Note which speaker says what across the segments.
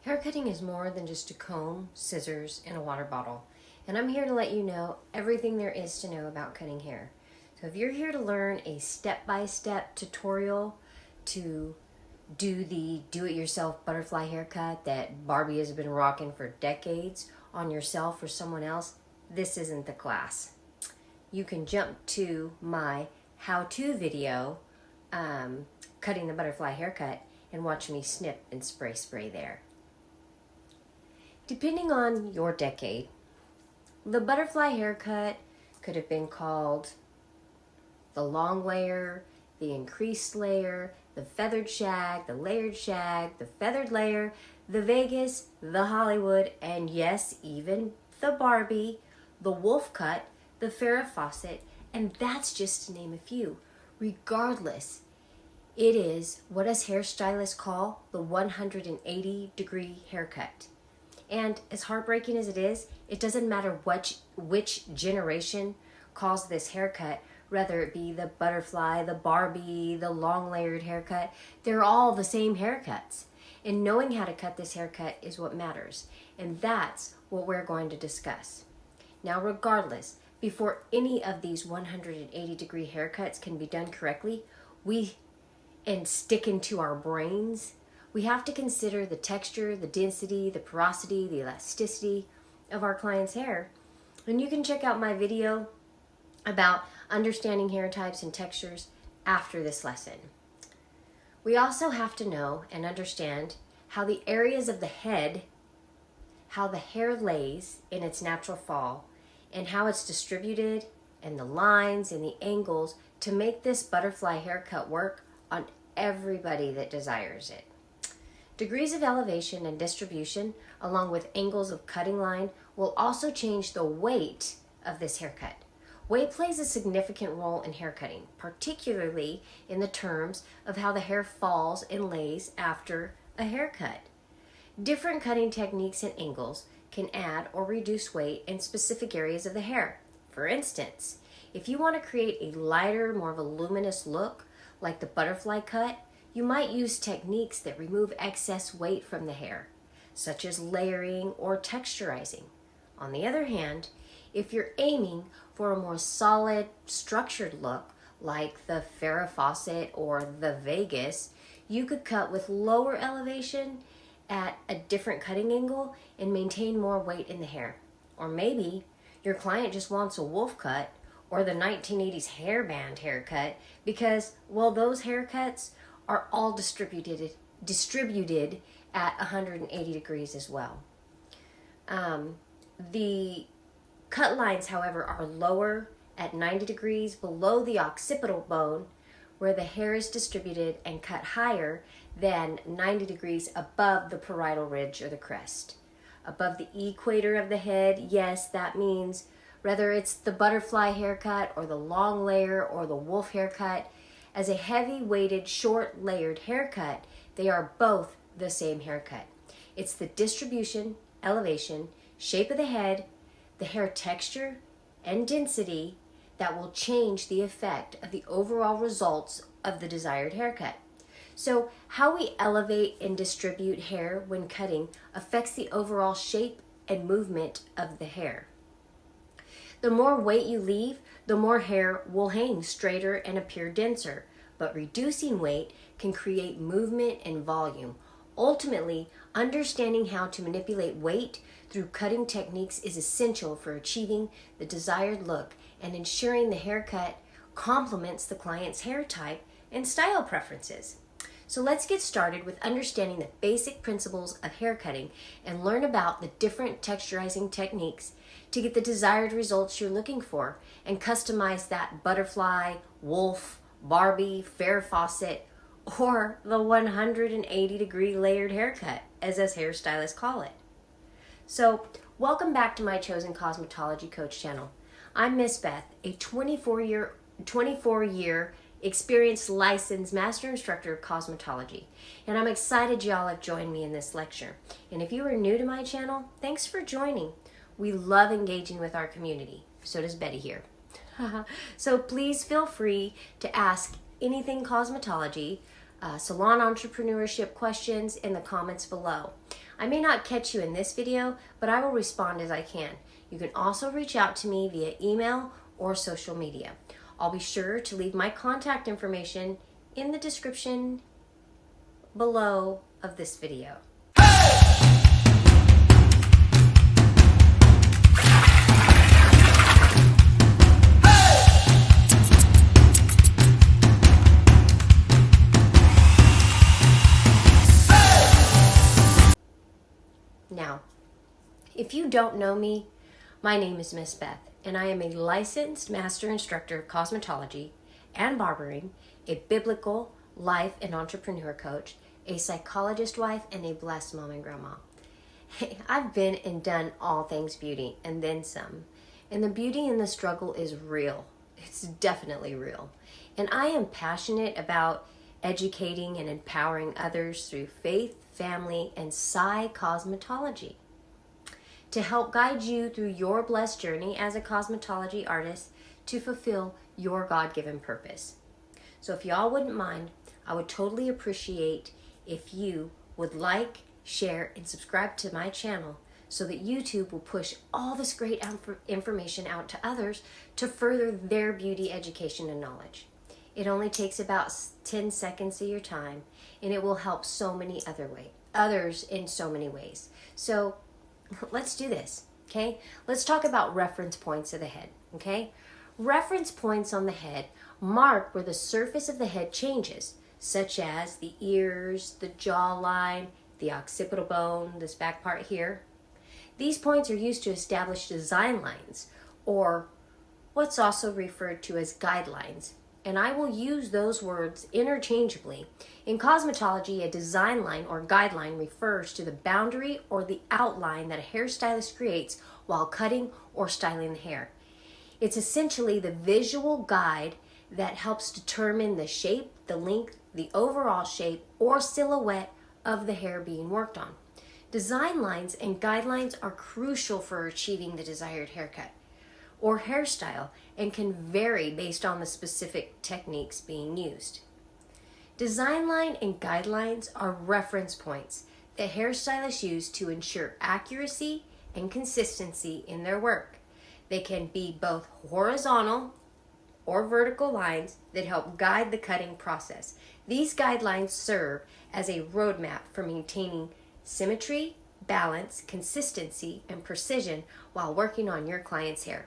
Speaker 1: Haircutting is more than just a comb, scissors, and a water bottle. And I'm here to let you know everything there is to know about cutting hair. So if you're here to learn a step-by-step tutorial to do the do-it-yourself butterfly haircut that Barbie has been rocking for decades on yourself or someone else, this isn't the class. You can jump to my how-to video, cutting the butterfly haircut, and watch me snip and spray there. Depending on your decade, the butterfly haircut could have been called the long layer, the increased layer, the feathered shag, the layered shag, the feathered layer, the Vegas, the Hollywood, and yes, even the Barbie, the wolf cut, the Farrah Fawcett, and that's just to name a few. Regardless, it is what us hairstylists call the 180-degree haircut. And as heartbreaking as it is, it doesn't matter which generation calls this haircut, whether it be the butterfly, the Barbie, the long layered haircut, they're all the same haircuts. And knowing how to cut this haircut is what matters. And that's what we're going to discuss. Now, regardless, before any of these 180-degree haircuts can be done correctly, and stick into our brains, we have to consider the texture, the density, the porosity, the elasticity of our client's hair. And you can check out my video about understanding hair types and textures after this lesson. We also have to know and understand how the areas of the head, how the hair lays in its natural fall, and how it's distributed, and the lines and the angles to make this butterfly haircut work on everybody that desires it. Degrees of elevation and distribution, along with angles of cutting line, will also change the weight of this haircut. Weight plays a significant role in haircutting, particularly in the terms of how the hair falls and lays after a haircut. Different cutting techniques and angles can add or reduce weight in specific areas of the hair. For instance, if you want to create a lighter, more voluminous look, like the butterfly cut, you might use techniques that remove excess weight from the hair, such as layering or texturizing. On the other hand, if you're aiming for a more solid, structured look, like the Farrah Fawcett or the Vegas, you could cut with lower elevation at a different cutting angle and maintain more weight in the hair. Or maybe your client just wants a wolf cut or the 1980s hairband haircut because, well, those haircuts are all distributed at 180 degrees as well. The cut lines, however, are lower at 90 degrees below the occipital bone, where the hair is distributed, and cut higher than 90 degrees above the parietal ridge or the crest. Above the equator of the head, yes, that means whether it's the butterfly haircut or the long layer or the wolf haircut, as a heavy-weighted, short-layered haircut, they are both the same haircut. It's the distribution, elevation, shape of the head, the hair texture, and density that will change the effect of the overall results of the desired haircut. So how we elevate and distribute hair when cutting affects the overall shape and movement of the hair. The more weight you leave, the more hair will hang straighter and appear denser, but reducing weight can create movement and volume. Ultimately, understanding how to manipulate weight through cutting techniques is essential for achieving the desired look and ensuring the haircut complements the client's hair type and style preferences. So let's get started with understanding the basic principles of haircutting and learn about the different texturizing techniques to get the desired results you're looking for and customize that butterfly, wolf, Barbie, Farrah Fawcett, or the 180-degree layered haircut, as us hairstylists call it. So, welcome back to my Chosen Cosmetology Coach channel. I'm Miss Beth, a 24-year experienced licensed master instructor of cosmetology, and I'm excited y'all have joined me in this lecture. And if you are new to my channel, thanks for joining. We love engaging with our community. So does Betty here. So please feel free to ask anything cosmetology, salon entrepreneurship questions in the comments below. I may not catch you in this video, but I will respond as I can. You can also reach out to me via email or social media. I'll be sure to leave my contact information in the description below of this video. Now, if you don't know me, my name is Miss Beth, and I am a licensed master instructor of cosmetology and barbering, a biblical life and entrepreneur coach, a psychologist wife, and a blessed mom and grandma. Hey, I've been and done all things beauty and then some. And the beauty and the struggle is real. It's definitely real. And I am passionate about educating and empowering others through faith, family, and cosmetology to help guide you through your blessed journey as a cosmetology artist to fulfill your God-given purpose. So if y'all wouldn't mind, I would totally appreciate if you would like, share, and subscribe to my channel so that YouTube will push all this great information out to others to further their beauty education and knowledge. It only takes about 10 seconds of your time, and it will help so many others in so many ways. So let's do this, okay? Let's talk about reference points of the head, okay? Reference points on the head mark where the surface of the head changes, such as the ears, the jawline, the occipital bone, this back part here. These points are used to establish design lines, or what's also referred to as guidelines. And I will use those words interchangeably. In cosmetology, a design line or guideline refers to the boundary or the outline that a hairstylist creates while cutting or styling the hair. It's essentially the visual guide that helps determine the shape, the length, the overall shape, or silhouette of the hair being worked on. Design lines and guidelines are crucial for achieving the desired haircut or hairstyle and can vary based on the specific techniques being used. Design line and guidelines are reference points that hairstylists use to ensure accuracy and consistency in their work. They can be both horizontal or vertical lines that help guide the cutting process. These guidelines serve as a roadmap for maintaining symmetry, balance, consistency, and precision while working on your client's hair.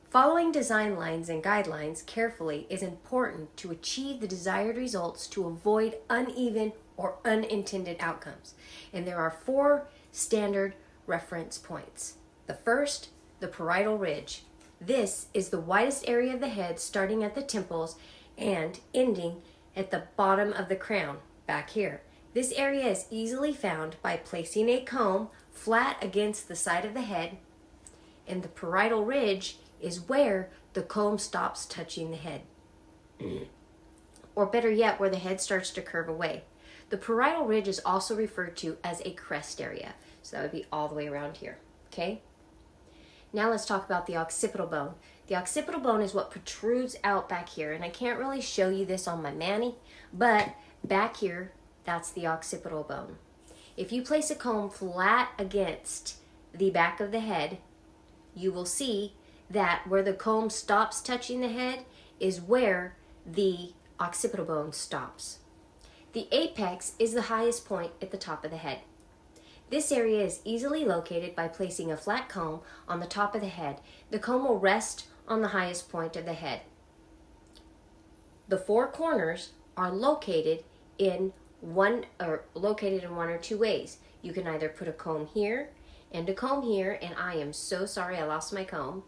Speaker 1: Following design lines and guidelines carefully is important to achieve the desired results to avoid uneven or unintended outcomes. And there are 4 standard reference points. The first, the parietal ridge. This is the widest area of the head, starting at the temples and ending at the bottom of the crown, back here. This area is easily found by placing a comb flat against the side of the head, and the parietal ridge is where the comb stops touching the head. Or better yet, where the head starts to curve away. The parietal ridge is also referred to as a crest area. So that would be all the way around here, okay? Now let's talk about the occipital bone. The occipital bone is what protrudes out back here, and I can't really show you this on my mani, but back here, that's the occipital bone. If you place a comb flat against the back of the head, you will see that where the comb stops touching the head is where the occipital bone stops. The apex is the highest point at the top of the head. This area is easily located by placing a flat comb on the top of the head. The comb will rest on the highest point of the head. The 4 corners are located in one or two ways. You can either put a comb here and a comb here, and I am so sorry I lost my comb.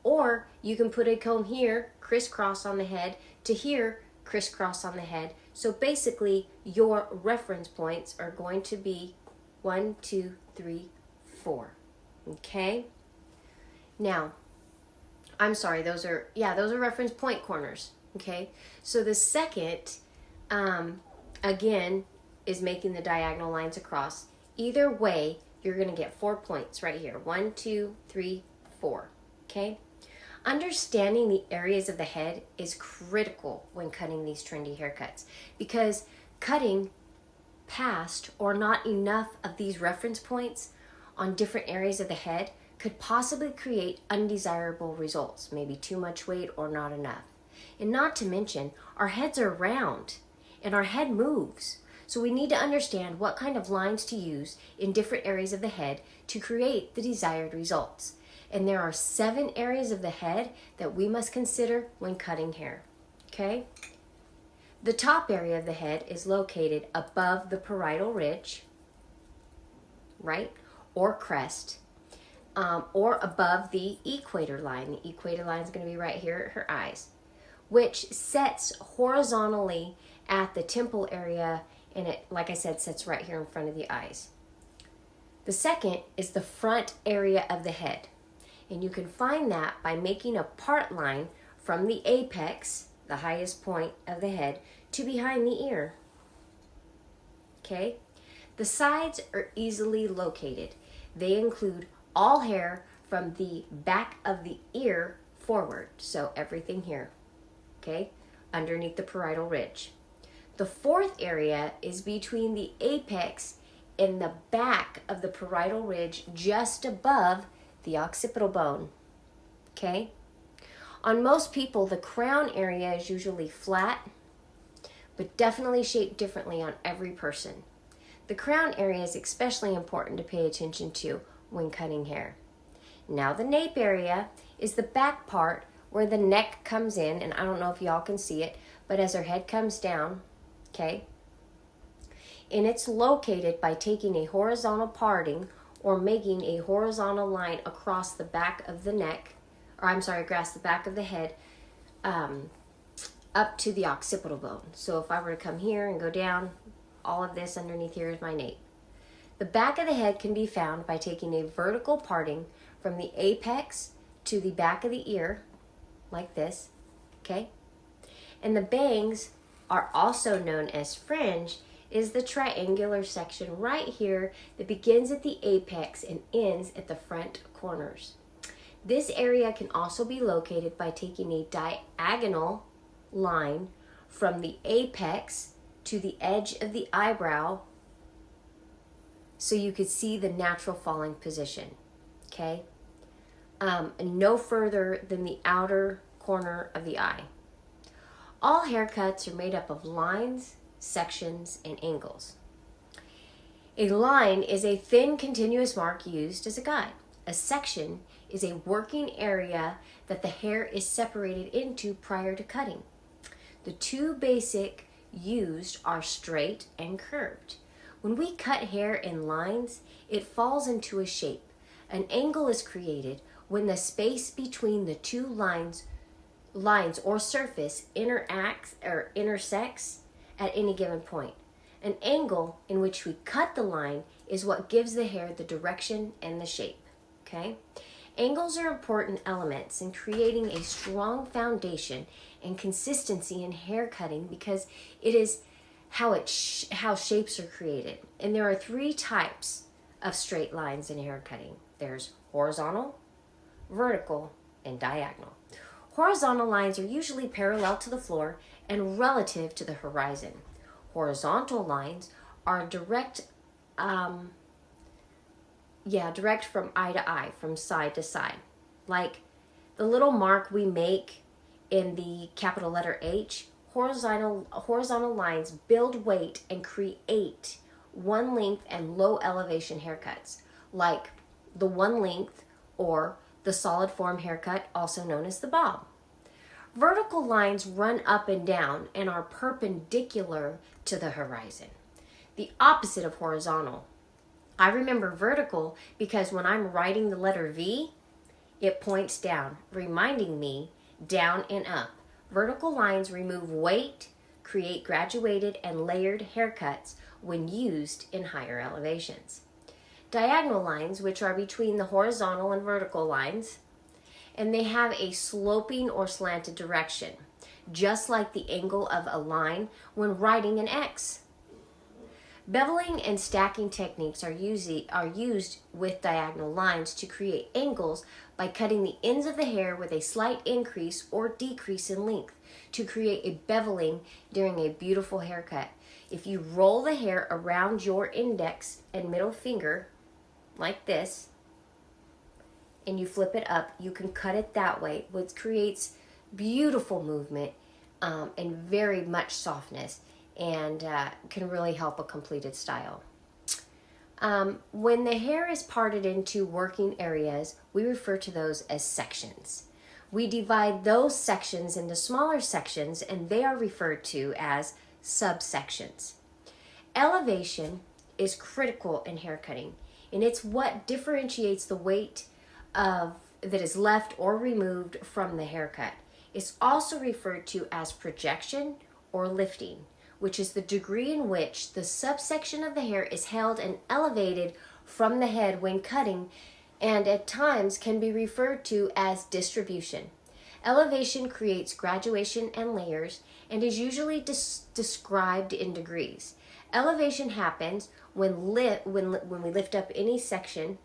Speaker 1: Or you can put a comb here, crisscross on the head, to here, crisscross on the head. So basically, your reference points are going to be 1, 2, 3, 4. Okay? Now, I'm sorry, those are reference point corners. Okay? So the second, again, is making the diagonal lines across. Either way, you're going to get 4 points right here. 1, 2, 3, 4. Okay? Understanding the areas of the head is critical when cutting these trendy haircuts, because cutting past or not enough of these reference points on different areas of the head could possibly create undesirable results, maybe too much weight or not enough. And not to mention, our heads are round and our head moves. So we need to understand what kind of lines to use in different areas of the head to create the desired results. And there are 7 areas of the head that we must consider when cutting hair, okay? The top area of the head is located above the parietal ridge, right, or crest, or above the equator line. The equator line is going to be right here at her eyes, which sets horizontally at the temple area, and it, like I said, sits right here in front of the eyes. The second is the front area of the head, and you can find that by making a part line from the apex, the highest point of the head, to behind the ear. Okay? The sides are easily located. They include all hair from the back of the ear forward, so everything here, okay, underneath the parietal ridge. The fourth area is between the apex and the back of the parietal ridge, just above the occipital bone, okay? On most people, the crown area is usually flat, but definitely shaped differently on every person. The crown area is especially important to pay attention to when cutting hair. Now the nape area is the back part where the neck comes in, and I don't know if y'all can see it, but as her head comes down, okay, and it's located by taking a horizontal parting or making a horizontal line across the back of the neck, or I'm sorry, across the back of the head, up to the occipital bone. So if I were to come here and go down, all of this underneath here is my nape. The back of the head can be found by taking a vertical parting from the apex to the back of the ear, like this, okay? And the bangs are also known as fringe, is the triangular section right here that begins at the apex and ends at the front corners. This area can also be located by taking a diagonal line from the apex to the edge of the eyebrow so you could see the natural falling position, okay? No further than the outer corner of the eye. All haircuts are made up of lines, sections, and angles. A line is a thin continuous mark used as a guide. A section is a working area that the hair is separated into prior to cutting. The two basic used are straight and curved. When we cut hair in lines, it falls into a shape. An angle is created when the space between the two lines or surface interacts or intersects at any given point. An angle in which we cut the line is what gives the hair the direction and the shape, okay? Angles are important elements in creating a strong foundation and consistency in hair cutting because it is how shapes are created. And there are 3 types of straight lines in hair cutting. There's horizontal, vertical, and diagonal. Horizontal lines are usually parallel to the floor and relative to the horizon. Horizontal lines are direct from eye to eye, from side to side. Like the little mark we make in the capital letter H, horizontal lines build weight and create one length and low elevation haircuts, like the one length or the solid form haircut, also known as the bob. Vertical lines run up and down and are perpendicular to the horizon, the opposite of horizontal. I remember vertical because when I'm writing the letter V, it points down, reminding me down and up. Vertical lines remove weight, create graduated and layered haircuts when used in higher elevations. Diagonal lines, which are between the horizontal and vertical lines, and they have a sloping or slanted direction, just like the angle of a line when writing an X. Beveling and stacking techniques are used with diagonal lines to create angles by cutting the ends of the hair with a slight increase or decrease in length to create a beveling during a beautiful haircut. If you roll the hair around your index and middle finger like this, and you flip it up, you can cut it that way, which creates beautiful movement and very much softness, and can really help a completed style. When the hair is parted into working areas, we refer to those as sections. We divide those sections into smaller sections, and they are referred to as subsections. Elevation is critical in hair cutting, and it's what differentiates the weight that is left or removed from the haircut. It's also referred to as projection or lifting, which is the degree in which the subsection of the hair is held and elevated from the head when cutting, and at times can be referred to as distribution. Elevation creates graduation and layers and is usually described in degrees. Elevation happens when we lift up any section,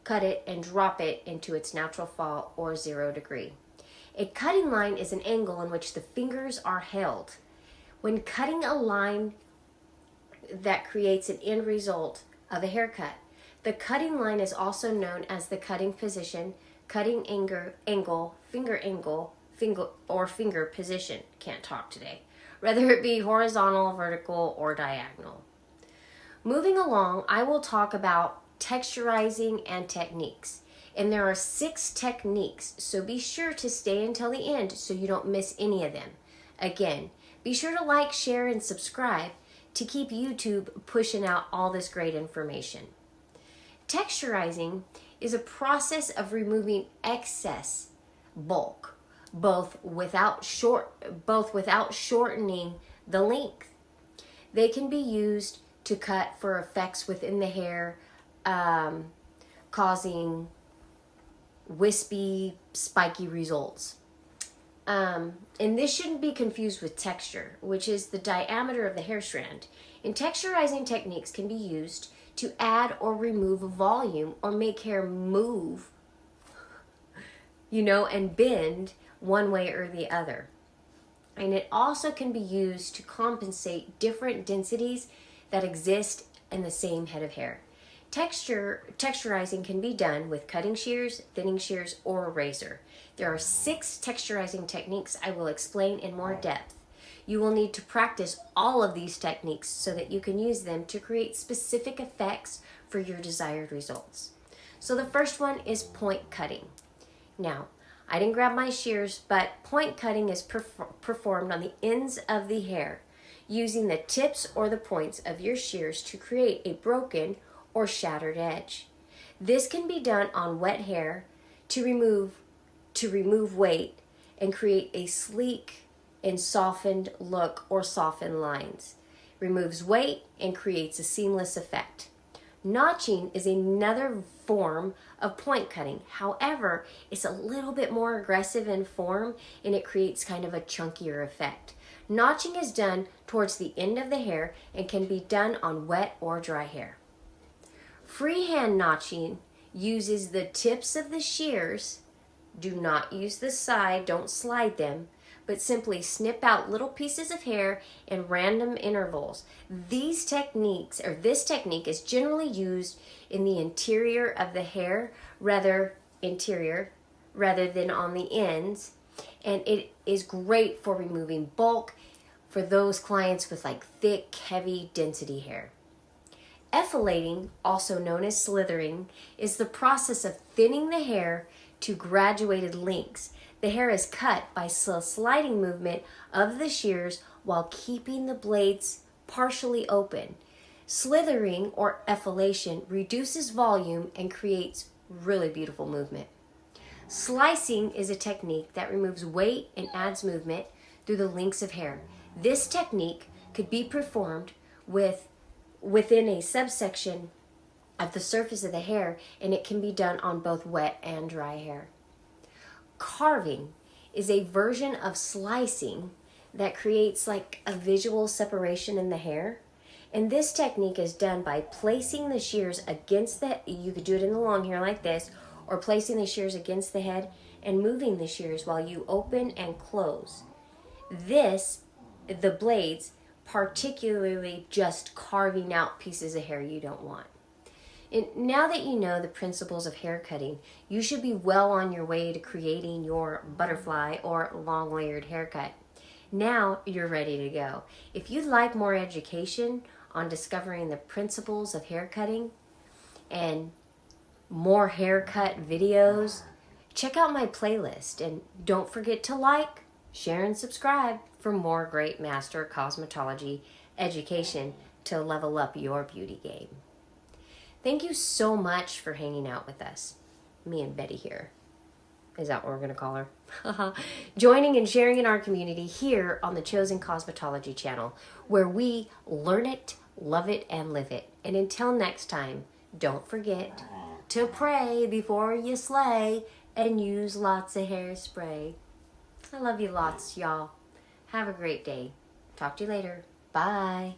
Speaker 1: cut it, and drop it into its natural fall or 0 degree. A cutting line is an angle in which the fingers are held. When cutting a line that creates an end result of a haircut, the cutting line is also known as the cutting position, cutting angle, or finger position. Can't talk today. Whether it be horizontal, vertical, or diagonal. Moving along, I will talk about texturizing and techniques. And there are 6 techniques, so be sure to stay until the end so you don't miss any of them. Again, be sure to like, share, and subscribe to keep YouTube pushing out all this great information. Texturizing is a process of removing excess bulk, both without shortening the length. They can be used to cut for effects within the hair, causing wispy, spiky results. And this shouldn't be confused with texture, which is the diameter of the hair strand. And texturizing techniques can be used to add or remove volume or make hair move, and bend one way or the other. And it also can be used to compensate different densities that exist in the same head of hair. Texturizing can be done with cutting shears, thinning shears, or a razor. There are 6 texturizing techniques I will explain in more depth. You will need to practice all of these techniques so that you can use them to create specific effects for your desired results. So the first one is point cutting. Now, I didn't grab my shears, but point cutting is performed on the ends of the hair using the tips or the points of your shears to create a broken or shattered edge. This can be done on wet hair to remove weight and create a sleek and softened look or softened lines. Removes weight and creates a seamless effect. Notching is another form of point cutting. However, it's a little bit more aggressive in form and it creates kind of a chunkier effect. Notching is done towards the end of the hair and can be done on wet or dry hair. Freehand notching uses the tips of the shears. Do not use the side, don't slide them, but simply snip out little pieces of hair in random intervals. This technique is generally used in the interior of the hair rather than on the ends, and it is great for removing bulk for those clients with like thick, heavy density hair. Effilating, also known as slithering, is the process of thinning the hair to graduated lengths. The hair is cut by sliding movement of the shears while keeping the blades partially open. Slithering or effilation reduces volume and creates really beautiful movement. Slicing is a technique that removes weight and adds movement through the lengths of hair. This technique could be performed within a subsection of the surface of the hair, and it can be done on both wet and dry hair. Carving is a version of slicing that creates like a visual separation in the hair. And this technique is done by placing the shears against you could do it in the long hair like this, or placing the shears against the head and moving the shears while you open and close. The blades particularly just carving out pieces of hair you don't want. And now that you know the principles of hair cutting, you should be well on your way to creating your butterfly or long layered haircut. Now you're ready to go. If you'd like more education on discovering the principles of hair cutting and more haircut videos, check out my playlist, and don't forget to like, share, and subscribe for more great master cosmetology education to level up your beauty game. Thank you so much for hanging out with us. Me and Betty here. Is that what we're going to call her? Joining and sharing in our community here on the Chosen Cosmetology channel, where we learn it, love it, and live it. And until next time, don't forget to pray before you slay and use lots of hairspray. I love you lots, y'all. Have a great day. Talk to you later. Bye.